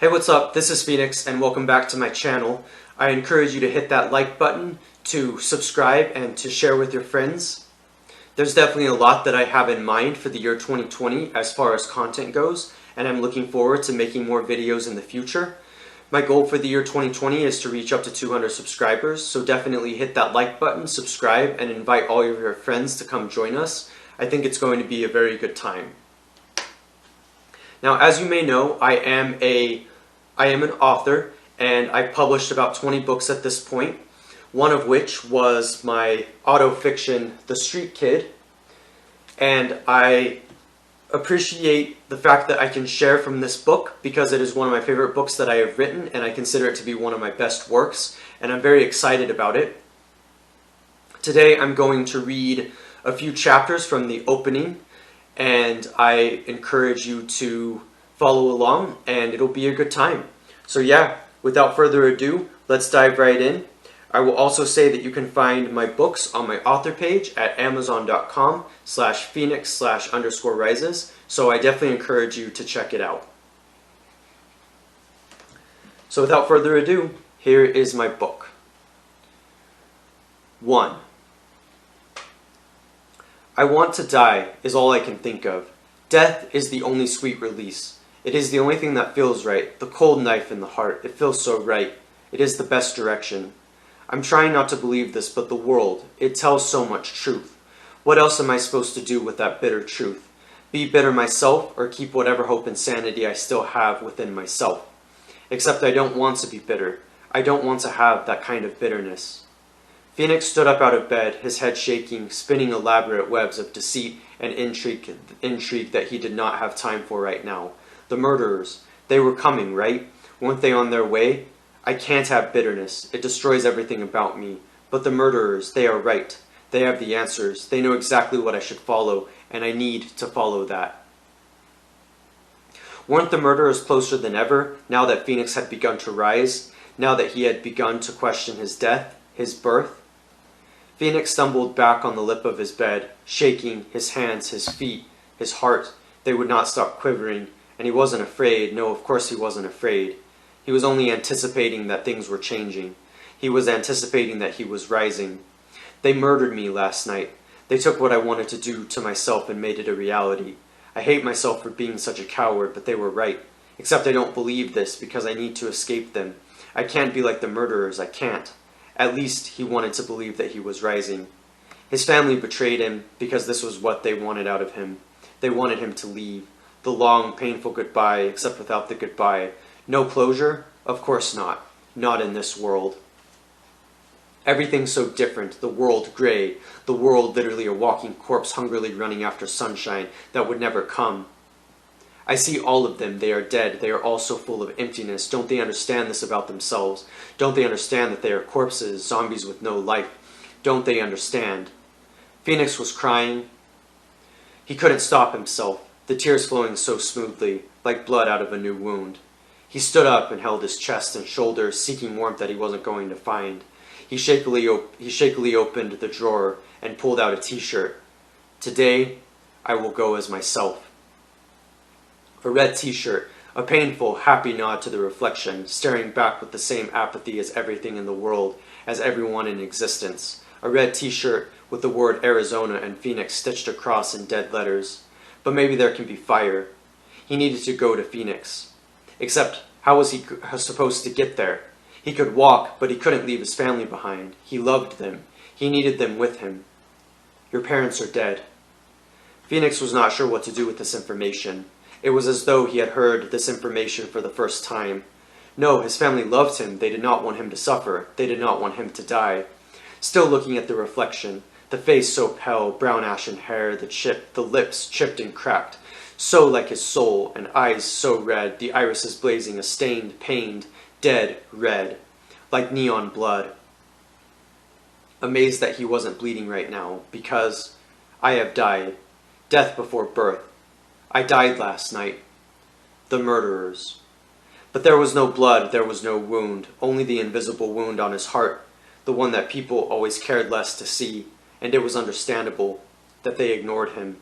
Hey, what's up? This is Phoenix and welcome back to my channel. I encourage you to hit that like button, to subscribe, and to share with your friends. There's definitely a lot that I have in mind for the year 2020 as far as content goes, and I'm looking forward to making more videos in the future. My goal for the year 2020 is to reach up to 200 subscribers, so definitely hit that like button, subscribe, and invite all of your friends to come join us. I think it's going to be a very good time. Now, as you may know, I am an author, and I've published about 20 books at this point, one of which was my autofiction, The Street Kid, and I appreciate the fact that I can share from this book because it is one of my favorite books that I have written, and I consider it to be one of my best works, and I'm very excited about it. Today I'm going to read a few chapters from the opening, and I encourage you to follow along, and it'll be a good time. So yeah, without further ado, let's dive right in. I will also say that you can find my books on my author page at amazon.com/phoenix/_rises, so I definitely encourage you to check it out. So without further ado, here is my book. 1. I want to die is all I can think of. Death is the only sweet release. It is the only thing that feels right, the cold knife in the heart. It feels so right. It is the best direction. I'm trying not to believe this, but the world, it tells so much truth. What else am I supposed to do with that bitter truth? Be bitter myself, or keep whatever hope and sanity I still have within myself? Except I don't want to be bitter. I don't want to have that kind of bitterness. Phoenix stood up out of bed, his head shaking, spinning elaborate webs of deceit and intrigue that he did not have time for right now. The murderers, they were coming, right? Weren't they on their way? I can't have bitterness. It destroys everything about me. But the murderers, they are right. They have the answers. They know exactly what I should follow, and I need to follow that. Weren't the murderers closer than ever, now that Phoenix had begun to rise, now that he had begun to question his death, his birth? Phoenix stumbled back on the lip of his bed, shaking, his hands, his feet, his heart. They would not stop quivering, and he wasn't afraid. No, of course he wasn't afraid. He was only anticipating that things were changing. He was anticipating that he was rising. They murdered me last night. They took what I wanted to do to myself and made it a reality. I hate myself for being such a coward, but they were right. Except I don't believe this because I need to escape them. I can't be like the murderers. I can't. At least he wanted to believe that he was rising. His family betrayed him because this was what they wanted out of him. They wanted him to leave. The long, painful goodbye, except without the goodbye. No closure? Of course not. Not in this world. Everything's so different. The world gray. The world literally a walking corpse hungrily running after sunshine that would never come. I see all of them. They are dead. They are all so full of emptiness. Don't they understand this about themselves? Don't they understand that they are corpses, zombies with no life? Don't they understand? Phoenix was crying. He couldn't stop himself, the tears flowing so smoothly, like blood out of a new wound. He stood up and held his chest and shoulders, seeking warmth that he wasn't going to find. He shakily opened the drawer and pulled out a t-shirt. Today, I will go as myself. A red t-shirt, a painful, happy nod to the reflection, staring back with the same apathy as everything in the world, as everyone in existence. A red t-shirt with the word Arizona and Phoenix stitched across in dead letters. But maybe there can be fire. He needed to go to Phoenix. Except, how was he supposed to get there? He could walk, but he couldn't leave his family behind. He loved them. He needed them with him. Your parents are dead. Phoenix was not sure what to do with this information. It was as though he had heard this information for the first time. No, his family loved him. They did not want him to suffer. They did not want him to die. Still looking at the reflection, the face so pale, brown ashen hair, the lips chipped and cracked, so like his soul, and eyes so red, the irises blazing a stained, pained, dead red, like neon blood. Amazed that he wasn't bleeding right now, because I have died. Death before birth. I died last night. The murderers. But there was no blood, there was no wound, only the invisible wound on his heart, the one that people always cared less to see, and it was understandable that they ignored him.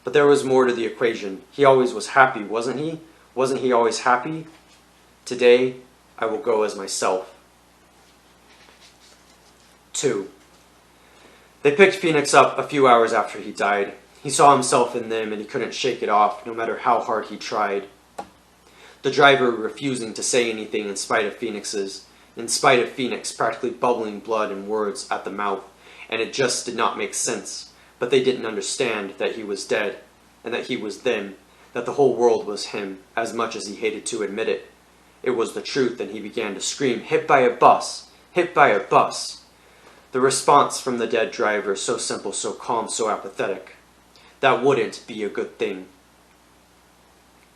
But there was more to the equation. He always was happy, wasn't he? Wasn't he always happy? Today, I will go as myself. 2. They picked Phoenix up a few hours after he died. He saw himself in them and he couldn't shake it off, no matter how hard he tried. The driver refusing to say anything in spite of Phoenix practically bubbling blood and words at the mouth, and it just did not make sense. But they didn't understand that he was dead, and that he was them, that the whole world was him, as much as he hated to admit it. It was the truth, and he began to scream, "Hit by a bus! Hit by a bus!" The response from the dead driver, so simple, so calm, so apathetic. That wouldn't be a good thing.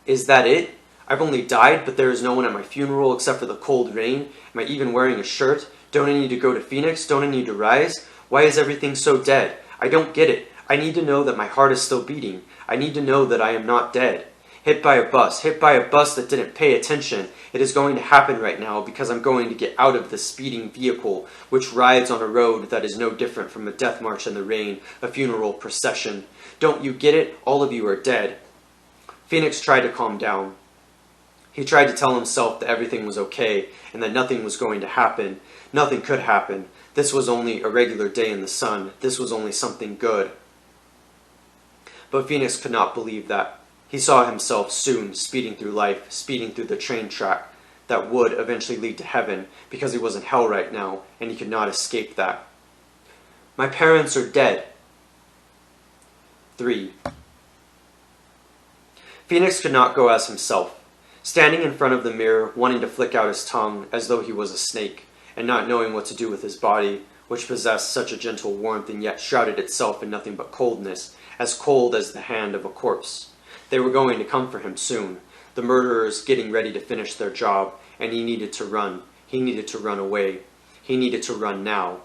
Is that it? I've only died, but there is no one at my funeral except for the cold rain? Am I even wearing a shirt? Don't I need to go to Phoenix? Don't I need to rise? Why is everything so dead? I don't get it. I need to know that my heart is still beating. I need to know that I am not dead. Hit by a bus that didn't pay attention. It is going to happen right now because I'm going to get out of this speeding vehicle, which rides on a road that is no different from a death march in the rain, a funeral procession. Don't you get it? All of you are dead. Phoenix tried to calm down. He tried to tell himself that everything was okay and that nothing was going to happen. Nothing could happen. This was only a regular day in the sun. This was only something good. But Phoenix could not believe that. He saw himself soon speeding through life, speeding through the train track that would eventually lead to heaven, because he was in hell right now and he could not escape that. My parents are dead. 3. Phoenix could not go as himself. Standing in front of the mirror, wanting to flick out his tongue as though he was a snake, and not knowing what to do with his body, which possessed such a gentle warmth and yet shrouded itself in nothing but coldness, as cold as the hand of a corpse. They were going to come for him soon, the murderers getting ready to finish their job, and he needed to run. He needed to run away. He needed to run now.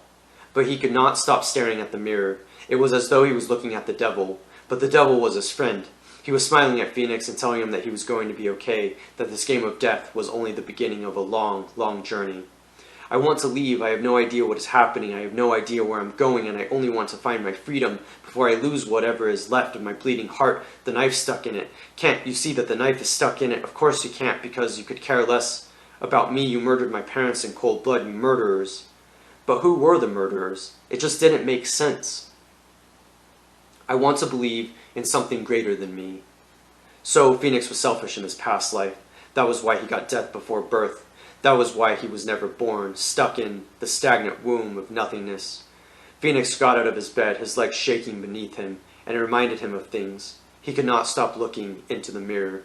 But he could not stop staring at the mirror. It was as though he was looking at the devil, but the devil was his friend. He was smiling at Phoenix and telling him that he was going to be okay, that this game of death was only the beginning of a long, long journey. I want to leave. I have no idea what is happening. I have no idea where I'm going, and I only want to find my freedom before I lose whatever is left of my bleeding heart. The knife stuck in it. Can't you see that the knife is stuck in it? Of course you can't, because you could care less about me. You murdered my parents in cold blood, you murderers. But who were the murderers? It just didn't make sense. I want to believe in something greater than me. So Phoenix was selfish in his past life. That was why he got death before birth. That was why he was never born, stuck in the stagnant womb of nothingness. Phoenix got out of his bed, his legs shaking beneath him, and it reminded him of things. He could not stop looking into the mirror.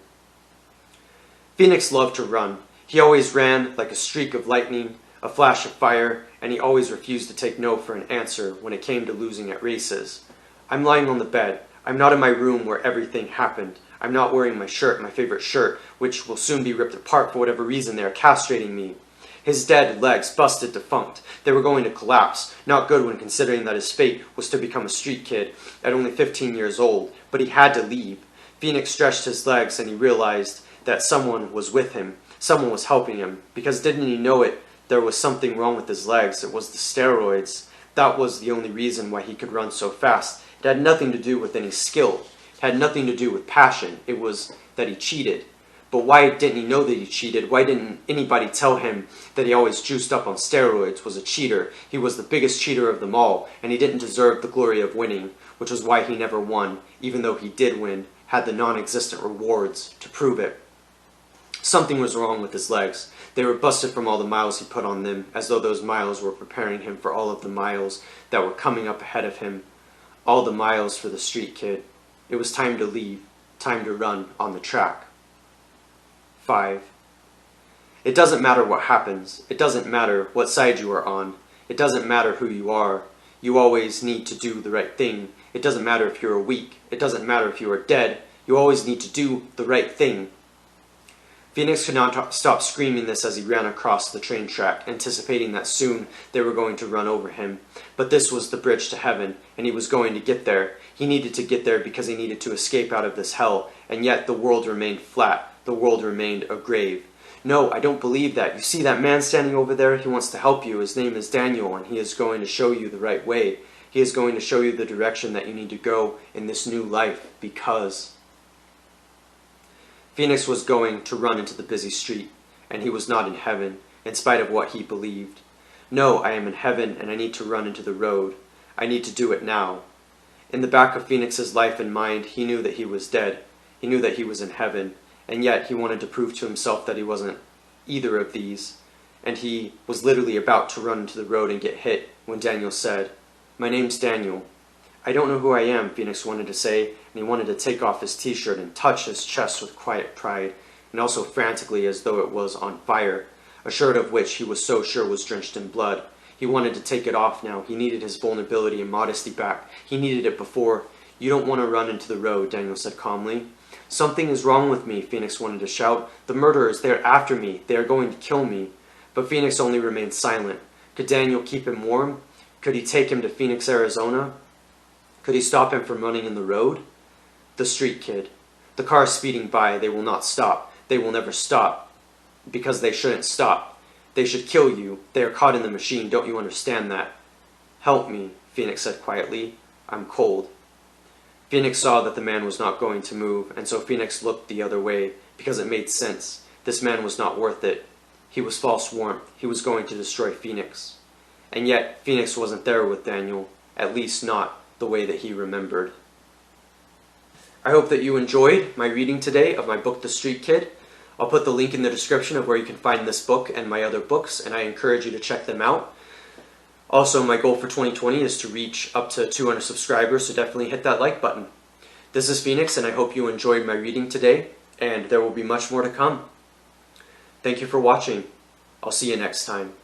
Phoenix loved to run. He always ran like a streak of lightning, a flash of fire, and he always refused to take no for an answer when it came to losing at races. I'm lying on the bed. I'm not in my room where everything happened. I'm not wearing my shirt, my favorite shirt, which will soon be ripped apart for whatever reason they are castrating me. His dead legs, busted, defunct. They were going to collapse. Not good when considering that his fate was to become a street kid at only 15 years old. But he had to leave. Phoenix stretched his legs and he realized that someone was with him. Someone was helping him. Because didn't he know it? There was something wrong with his legs. It was the steroids. That was the only reason why he could run so fast. It had nothing to do with any skill. It had nothing to do with passion. It was that he cheated. But why didn't he know that he cheated? Why didn't anybody tell him that he always juiced up on steroids, was a cheater? He was the biggest cheater of them all, and he didn't deserve the glory of winning, which was why he never won, even though he did win, had the non-existent rewards to prove it. Something was wrong with his legs. They were busted from all the miles he put on them, as though those miles were preparing him for all of the miles that were coming up ahead of him. All the miles for the street kid. It was time to leave, time to run on the track. 5. It doesn't matter what happens. It doesn't matter what side you are on. It doesn't matter who you are. You always need to do the right thing. It doesn't matter if you are weak. It doesn't matter if you are dead. You always need to do the right thing. Phoenix could not stop screaming this as he ran across the train track, anticipating that soon they were going to run over him. But this was the bridge to heaven, and he was going to get there. He needed to get there because he needed to escape out of this hell, and yet the world remained flat. The world remained a grave. No, I don't believe that. You see that man standing over there? He wants to help you. His name is Daniel, and he is going to show you the right way. He is going to show you the direction that you need to go in this new life, because Phoenix was going to run into the busy street, and he was not in heaven, in spite of what he believed. No, I am in heaven, and I need to run into the road. I need to do it now. In the back of Phoenix's life and mind, he knew that he was dead. He knew that he was in heaven, and yet he wanted to prove to himself that he wasn't either of these. And he was literally about to run into the road and get hit when Daniel said, "My name's Daniel." "I don't know who I am," Phoenix wanted to say, and he wanted to take off his t-shirt and touch his chest with quiet pride, and also frantically as though it was on fire, a shirt of which he was so sure was drenched in blood. He wanted to take it off now. He needed his vulnerability and modesty back. He needed it before. "You don't want to run into the road," Daniel said calmly. "Something is wrong with me," Phoenix wanted to shout. "The murderers, they are after me. They are going to kill me." But Phoenix only remained silent. Could Daniel keep him warm? Could he take him to Phoenix, Arizona? Could he stop him from running in the road? The street kid. The car is speeding by. They will not stop. They will never stop. Because they shouldn't stop. They should kill you. They are caught in the machine. Don't you understand that? "Help me," Phoenix said quietly. "I'm cold." Phoenix saw that the man was not going to move, and so Phoenix looked the other way, because it made sense. This man was not worth it. He was false warmth. He was going to destroy Phoenix. And yet, Phoenix wasn't there with Daniel, at least not the way that he remembered. I hope that you enjoyed my reading today of my book, The Street Kid. I'll put the link in the description of where you can find this book and my other books, and I encourage you to check them out. Also, my goal for 2020 is to reach up to 200 subscribers, so definitely hit that like button. This is Phoenix, and I hope you enjoyed my reading today, and there will be much more to come. Thank you for watching. I'll see you next time.